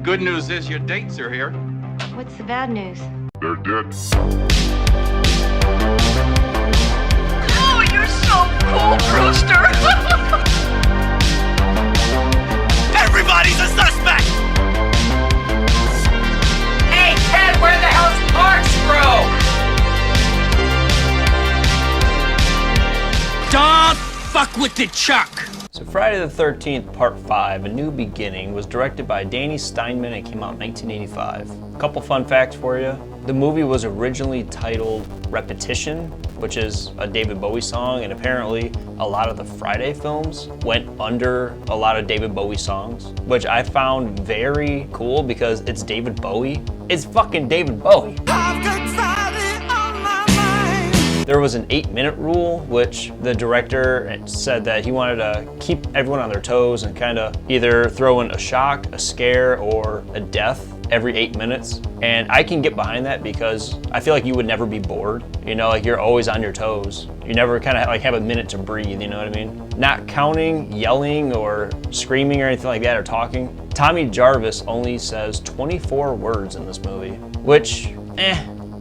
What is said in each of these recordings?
Good news is your dates are here. What's the bad news? They're dead. Oh, you're so cool, Brewster! Everybody's a suspect! Hey, Ted, where the hell's Corkscrew? Don't fuck with the Chuck! So Friday the 13th, Part 5, A New Beginning, was directed by Danny Steinman and came out in 1985. A couple fun facts for you. The movie was originally titled Repetition, which is a David Bowie song, and apparently a lot of the Friday films went under a lot of David Bowie songs, which I found very cool because it's David Bowie. It's fucking David Bowie. There was an 8-minute rule, which the director said that he wanted to keep everyone on their toes and kind of either throw in a shock, a scare, or a death every 8 minutes. And I can get behind that because I feel like you would never be bored. You know, like you're always on your toes. You never kind of like have a minute to breathe, you know what I mean? Not counting, yelling, or screaming or anything like that, or talking. Tommy Jarvis only says 24 words in this movie, which,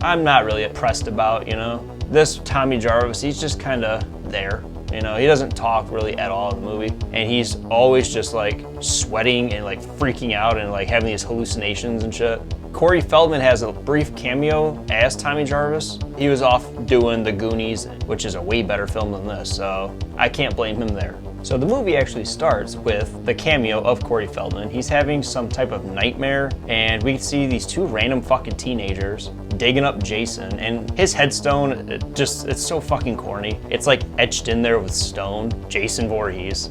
I'm not really impressed about, you know? This Tommy Jarvis, he's just kind of there. You know, he doesn't talk really at all in the movie. And he's always just like sweating and like freaking out and like having these hallucinations and shit. Corey Feldman has a brief cameo as Tommy Jarvis. He was off doing The Goonies, which is a way better film than this, so I can't blame him there. So the movie actually starts with the cameo of Corey Feldman. He's having some type of nightmare, and we see these two random fucking teenagers digging up Jason, and his headstone, it's so fucking corny. It's like etched in there with stone, Jason Voorhees.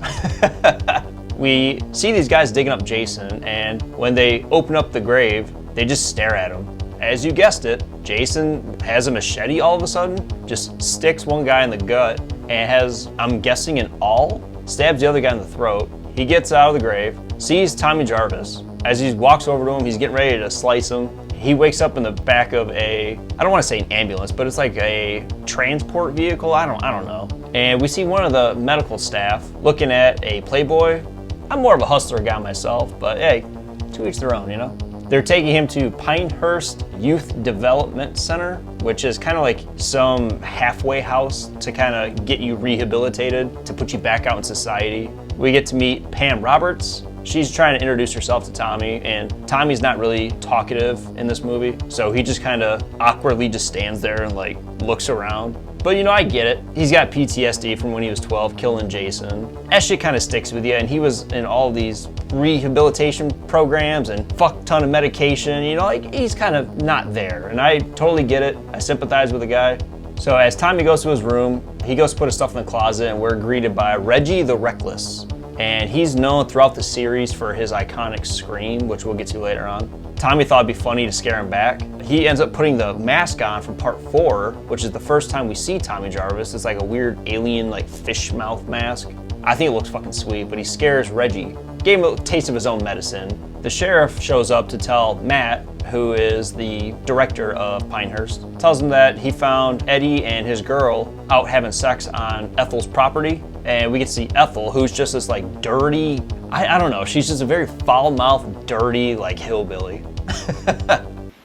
We see these guys digging up Jason, and when they open up the grave, they just stare at him. As you guessed it, Jason has a machete all of a sudden, just sticks one guy in the gut, and has, I'm guessing, an awl, stabs the other guy in the throat. He gets out of the grave, sees Tommy Jarvis. As he walks over to him, he's getting ready to slice him. He wakes up in the back of I don't want to say an ambulance, but it's like a transport vehicle, I don't know. And we see one of the medical staff looking at a Playboy. I'm more of a hustler guy myself, but hey, to each their own, you know? They're taking him to Pinehurst Youth Development Center, which is kind of like some halfway house to kind of get you rehabilitated, to put you back out in society. We get to meet Pam Roberts. She's trying to introduce herself to Tommy, and Tommy's not really talkative in this movie, so he just kind of awkwardly just stands there and like looks around. But you know, I get it. He's got PTSD from when he was 12, killing Jason. That shit kind of sticks with you, and he was in all these rehabilitation programs and fuck ton of medication. You know, like he's kind of not there, and I totally get it. I sympathize with the guy. So as Tommy goes to his room, he goes to put his stuff in the closet, and we're greeted by Reggie the Reckless. And he's known throughout the series for his iconic scream, which we'll get to later on. Tommy thought it'd be funny to scare him back. He ends up putting the mask on from part 4, which is the first time we see Tommy Jarvis. It's like a weird alien, like fish mouth mask. I think it looks fucking sweet, but he scares Reggie. Gave him a taste of his own medicine. The sheriff shows up to tell Matt, who is the director of Pinehurst, tells him that he found Eddie and his girl out having sex on Ethel's property. And we get to see Ethel, who's just this like dirty, I don't know, she's just a very foul-mouthed, dirty, like hillbilly.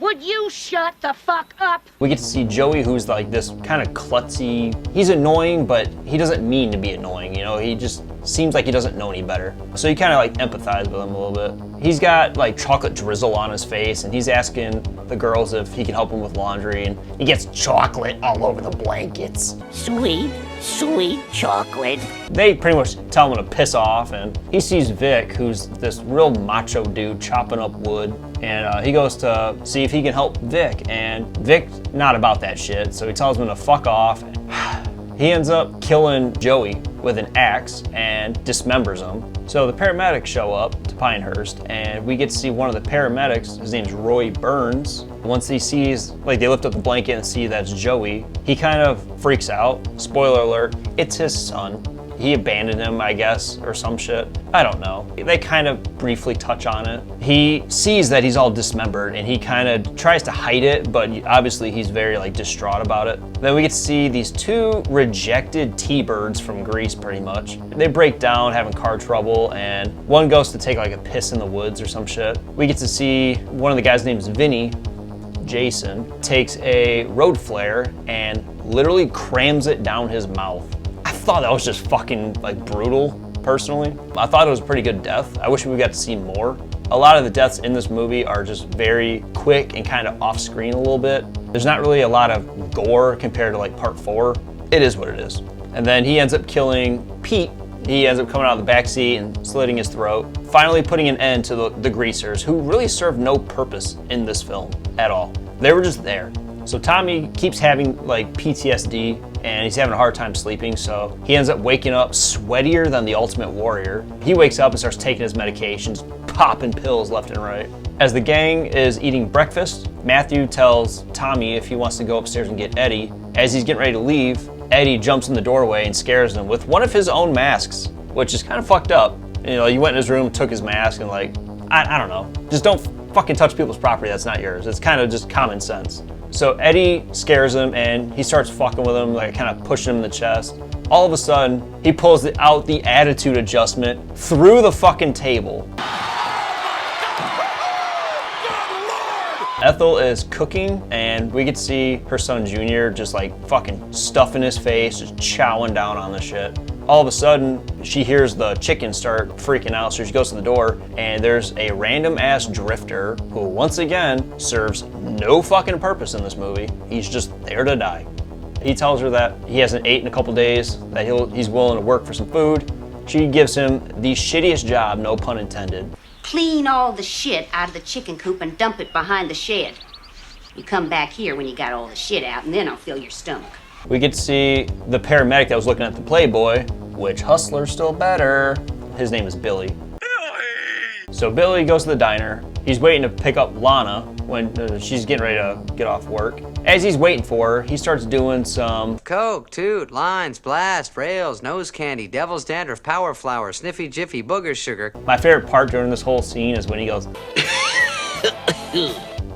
Would you shut the fuck up? We get to see Joey, who's like this kind of klutzy. He's annoying, but he doesn't mean to be annoying, you know? He just seems like he doesn't know any better. So you kind of like empathize with him a little bit. He's got like chocolate drizzle on his face, and he's asking the girls if he can help him with laundry, and he gets chocolate all over the blankets. Sweet chocolate. They pretty much tell him to piss off, and he sees Vic, who's this real macho dude chopping up wood, and he goes to see if he can help Vic, and Vic's not about that shit, so he tells him to fuck off. He ends up killing Joey with an axe and dismembers him. So the paramedics show up to Pinehurst, and we get to see one of the paramedics. His name's Roy Burns. Once he sees, like they lift up the blanket and see that's Joey, he kind of freaks out. Spoiler alert, it's his son. he abandoned him, I guess, or some shit. I don't know. They kind of briefly touch on it. He sees that he's all dismembered and he kind of tries to hide it, but obviously he's very like distraught about it. Then we get to see these two rejected T-birds from Greece pretty much. They break down having car trouble and one goes to take like a piss in the woods or some shit. We get to see one of the guys' named Vinny, Jason, takes a road flare and literally crams it down his mouth. I thought that was just fucking like brutal, personally. I thought it was a pretty good death. I wish we got to see more. A lot of the deaths in this movie are just very quick and kind of off screen a little bit. There's not really a lot of gore compared to like part 4. It is what it is. And then he ends up killing Pete. He ends up coming out of the backseat and slitting his throat, finally putting an end to the greasers, who really served no purpose in this film at all. They were just there. So Tommy keeps having like PTSD and he's having a hard time sleeping, so he ends up waking up sweatier than the Ultimate Warrior. He wakes up and starts taking his medications, popping pills left and right. As the gang is eating breakfast, Matthew tells Tommy if he wants to go upstairs and get Eddie. As he's getting ready to leave, Eddie jumps in the doorway and scares him with one of his own masks, which is kind of fucked up. You know, you went in his room, took his mask, and like, I don't know. Just don't fucking touch people's property that's not yours. It's kind of just common sense. So Eddie scares him and he starts fucking with him, like kind of pushing him in the chest. All of a sudden, he pulls out the attitude adjustment through the fucking table. Ethel is cooking and we get to see her son Junior just like fucking stuffing his face, just chowing down on the shit. All of a sudden, she hears the chicken start freaking out, so she goes to the door, and there's a random ass drifter who once again serves no fucking purpose in this movie. He's just there to die. He tells her that he hasn't ate in a couple days, that he's willing to work for some food. She gives him the shittiest job, no pun intended. Clean all the shit out of the chicken coop and dump it behind the shed. You come back here when you got all the shit out, and then I'll fill your stomach. We get to see the paramedic that was looking at the Playboy, which hustler's still better. His name is Billy. So Billy goes to the diner. He's waiting to pick up Lana when she's getting ready to get off work. As he's waiting for her, he starts doing some Coke, toot, lines, blast, rails, nose candy, devil's dandruff, power flower, sniffy jiffy, booger sugar. My favorite part during this whole scene is when he goes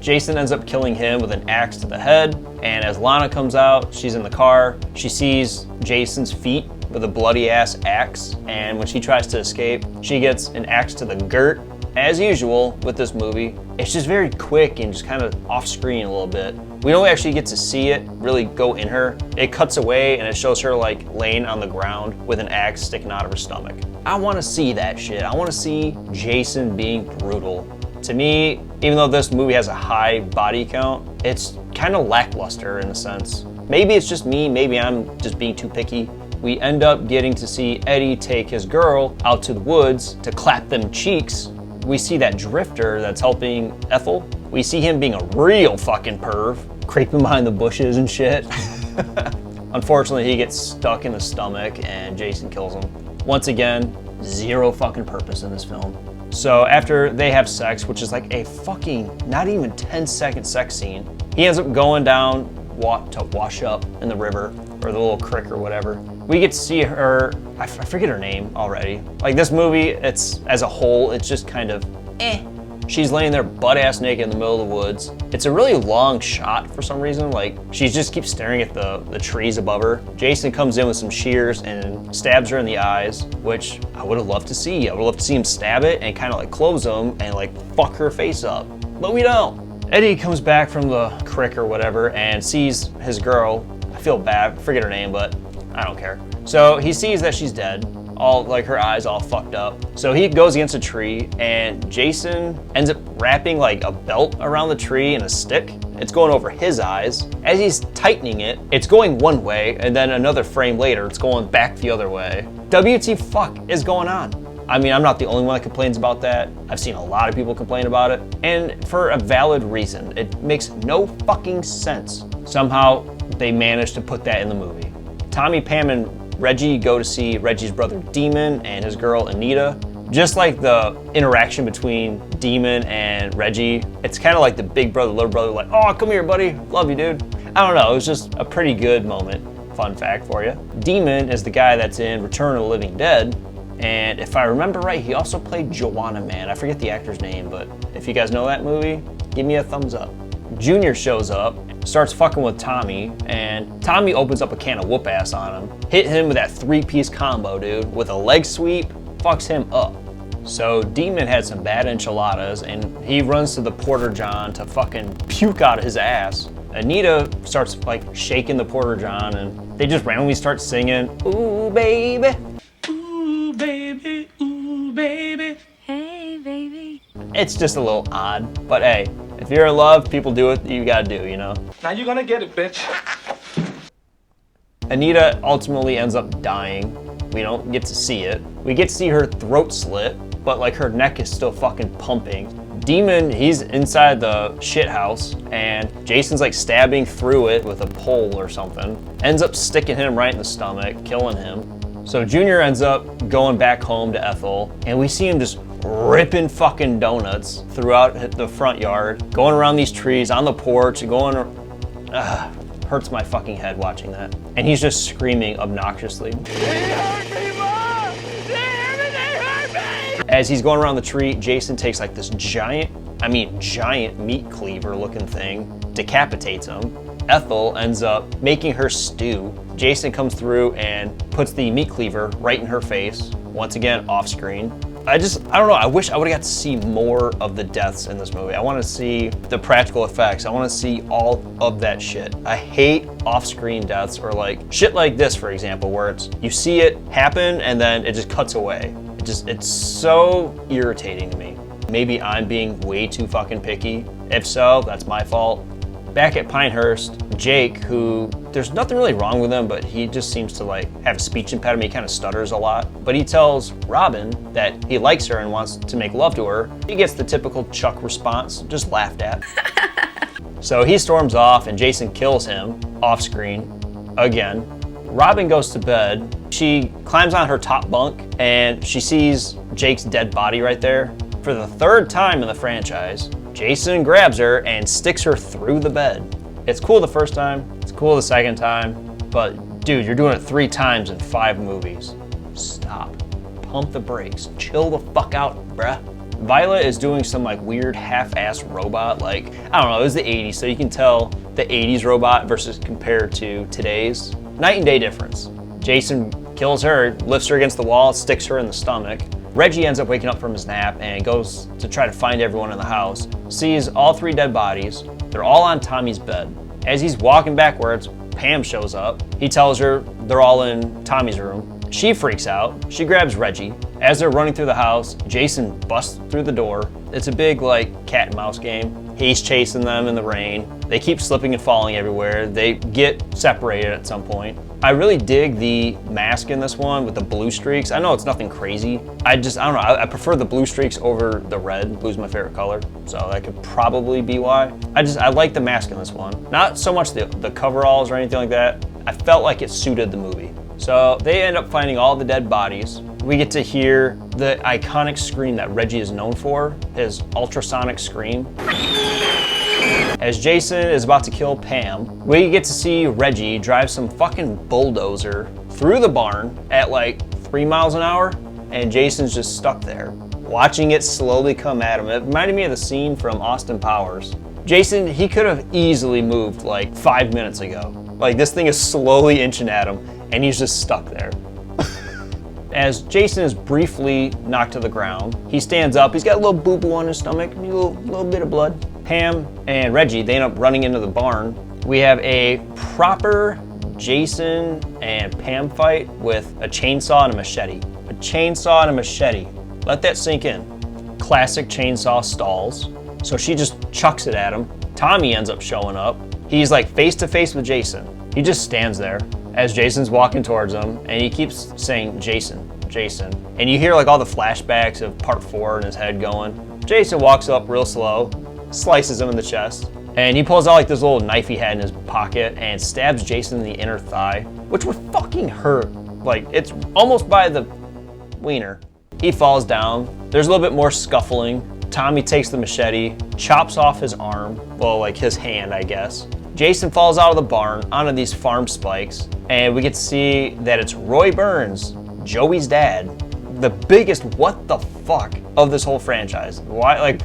Jason ends up killing him with an axe to the head, and as Lana comes out, she's in the car. She sees Jason's feet with a bloody ass axe, and when she tries to escape, she gets an axe to the girt. As usual with this movie, it's just very quick and just kind of off screen a little bit. We don't actually get to see it really go in her. It cuts away and it shows her like laying on the ground with an axe sticking out of her stomach. I want to see that shit. I want to see Jason being brutal. To me, even though this movie has a high body count, it's kind of lackluster in a sense. Maybe it's just me, maybe I'm just being too picky. We end up getting to see Eddie take his girl out to the woods to clap them cheeks. We see that drifter that's helping Ethel. We see him being a real fucking perv, creeping behind the bushes and shit. Unfortunately, he gets stuck in the stomach and Jason kills him. Once again, zero fucking purpose in this film. So after they have sex, which is like a fucking not even 10-second sex scene, he ends up going down to wash up in the river or the little creek or whatever. We get to see her, I forget her name already. Like this movie, it's as a whole, it's just kind of eh. She's laying there butt ass naked in the middle of the woods. It's a really long shot for some reason. Like she just keeps staring at the trees above her. Jason comes in with some shears and stabs her in the eyes, which I would have loved to see. I would love to see him stab it and kind of like close them and like fuck her face up. But we don't. Eddie comes back from the creek or whatever and sees his girl. I feel bad, forget her name, but I don't care. So he sees that she's dead. All like her eyes all fucked up. So he goes against a tree and Jason ends up wrapping like a belt around the tree and a stick. It's going over his eyes. As he's tightening it, it's going one way and then another frame later, it's going back the other way. WT fuck is going on? I mean, I'm not the only one that complains about that. I've seen a lot of people complain about it, and for a valid reason. It makes no fucking sense. Somehow they managed to put that in the movie. Tommy, Pam, and Reggie go to see Reggie's brother Demon and his girl Anita. Just like the interaction between Demon and Reggie, it's kind of like the big brother, little brother, like, oh, come here, buddy, love you, dude. I don't know, it was just a pretty good moment. Fun fact for you. Demon is the guy that's in Return of the Living Dead, and if I remember right, he also played Joanna Man. I forget the actor's name, but if you guys know that movie, give me a thumbs up. Junior shows up, starts fucking with Tommy, and Tommy opens up a can of whoop ass on him. Hit him with that 3-piece combo, dude, with a leg sweep, fucks him up. So Demon had some bad enchiladas, and he runs to the Porter John to fucking puke out of his ass. Anita starts like shaking the Porter John, and they just randomly start singing, "Ooh baby, ooh baby, ooh baby, hey baby." It's just a little odd, but hey, if you're in love, people do what you gotta do, you know? Now you're gonna get it, bitch. Anita ultimately ends up dying. We don't get to see it. We get to see her throat slit, but like her neck is still fucking pumping. Demon, he's inside the shit house, and Jason's like stabbing through it with a pole or something. Ends up sticking him right in the stomach, killing him. So Junior ends up going back home to Ethel, and we see him just ripping fucking donuts throughout the front yard, going around these trees, on the porch, going, hurts my fucking head watching that. And he's just screaming obnoxiously. As he's going around the tree, Jason takes like this giant meat cleaver looking thing, decapitates him. Ethel ends up making her stew. Jason comes through and puts the meat cleaver right in her face, once again off screen. I don't know, I wish I would've got to see more of the deaths in this movie. I wanna see the practical effects. I wanna see all of that shit. I hate off-screen deaths, or like shit like this, for example, where you see it happen and then it just cuts away. It's so irritating to me. Maybe I'm being way too fucking picky. If so, that's my fault. Back at Pinehurst, Jake, who, there's nothing really wrong with him, but he just seems to like have a speech impediment. He kind of stutters a lot. But he tells Robin that he likes her and wants to make love to her. He gets the typical Chuck response, just laughed at. So he storms off and Jason kills him off screen again. Robin goes to bed. She climbs on her top bunk and she sees Jake's dead body right there. For the third time in the franchise, Jason grabs her and sticks her through the bed. It's cool the first time, it's cool the second time, but dude, you're doing it 3 times in 5 movies. Stop. Pump the brakes. Chill the fuck out, bruh. Violet is doing some like weird half-ass robot, like, I don't know, it was the 80s, so you can tell the 80s robot versus compared to today's. Night and day difference. Jason kills her, lifts her against the wall, sticks her in the stomach. Reggie ends up waking up from his nap and goes to try to find everyone in the house, sees all 3 dead bodies. They're all on Tommy's bed. As he's walking backwards, Pam shows up. He tells her they're all in Tommy's room. She freaks out. She grabs Reggie. As they're running through the house, Jason busts through the door. It's a big like cat and mouse game. He's chasing them in the rain. They keep slipping and falling everywhere. They get separated at some point. I really dig the mask in this one with the blue streaks. I know it's nothing crazy. I don't know, I prefer the blue streaks over the red. Blue's my favorite color, so that could probably be why. I like the mask in this one. Not so much the coveralls or anything like that. I felt like it suited the movie. So they end up finding all the dead bodies. We get to hear the iconic scream that Reggie is known for, his ultrasonic scream. As Jason is about to kill Pam, we get to see Reggie drive some fucking bulldozer through the barn at like 3 miles an hour, and Jason's just stuck there, watching it slowly come at him. It reminded me of the scene from Austin Powers. Jason, he could have easily moved like 5 minutes ago. Like this thing is slowly inching at him, and he's just stuck there. As Jason is briefly knocked to the ground, he stands up. He's got a little boo-boo on his stomach, a little bit of blood. Pam and Reggie, they end up running into the barn. We have a proper Jason and Pam fight with a chainsaw and a machete. A chainsaw and a machete. Let that sink in. Classic chainsaw stalls. So she just chucks it at him. Tommy ends up showing up. He's like face to face with Jason. He just stands there as Jason's walking towards him, and he keeps saying, Jason, Jason. And you hear like all the flashbacks of part 4 in his head going. Jason walks up real slow, slices him in the chest, and he pulls out like this little knife he had in his pocket and stabs Jason in the inner thigh, which would fucking hurt. Like, it's almost by the wiener. He falls down. There's a little bit more scuffling. Tommy takes the machete, chops off his arm, well, like his hand, I guess. Jason falls out of the barn onto these farm spikes, and we get to see that it's Roy Burns, Joey's dad, the biggest what the fuck of this whole franchise. Why, like...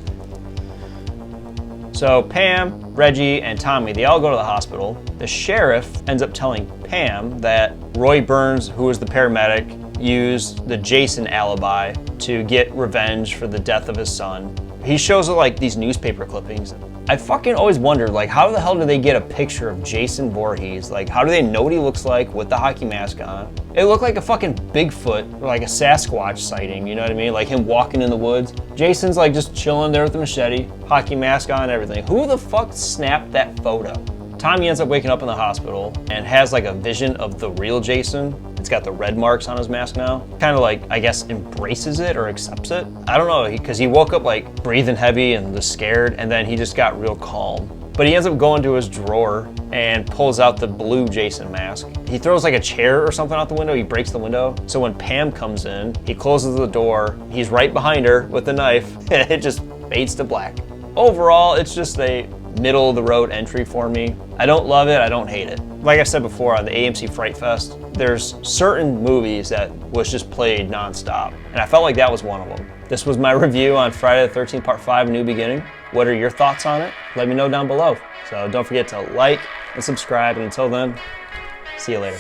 So Pam, Reggie, and Tommy, they all go to the hospital. The sheriff ends up telling Pam that Roy Burns, who was the paramedic, used the Jason alibi to get revenge for the death of his son. He shows her like these newspaper clippings. I fucking always wondered, like, how the hell do they get a picture of Jason Voorhees? Like, how do they know what he looks like with the hockey mask on? It looked like a fucking Bigfoot, or like a Sasquatch sighting, you know what I mean? Like him walking in the woods. Jason's like just chilling there with the machete, hockey mask on and everything. Who the fuck snapped that photo? Tommy ends up waking up in the hospital and has like a vision of the real Jason. It's got the red marks on his mask now. Kind of like, I guess, embraces it or accepts it. I don't know, because he woke up like breathing heavy and was scared, and then he just got real calm. But he ends up going to his drawer and pulls out the blue Jason mask. He throws like a chair or something out the window. He breaks the window. So when Pam comes in, he closes the door. He's right behind her with the knife, and it just fades to black. Overall, it's just a middle of the road entry for me. I don't love it, I don't hate it. Like I said before on the AMC Fright Fest, there's certain movies that was just played nonstop, and I felt like that was one of them. This was my review on Friday the 13th Part 5, A New Beginning. What are your thoughts on it? Let me know down below. So don't forget to like and subscribe, and until then, see you later.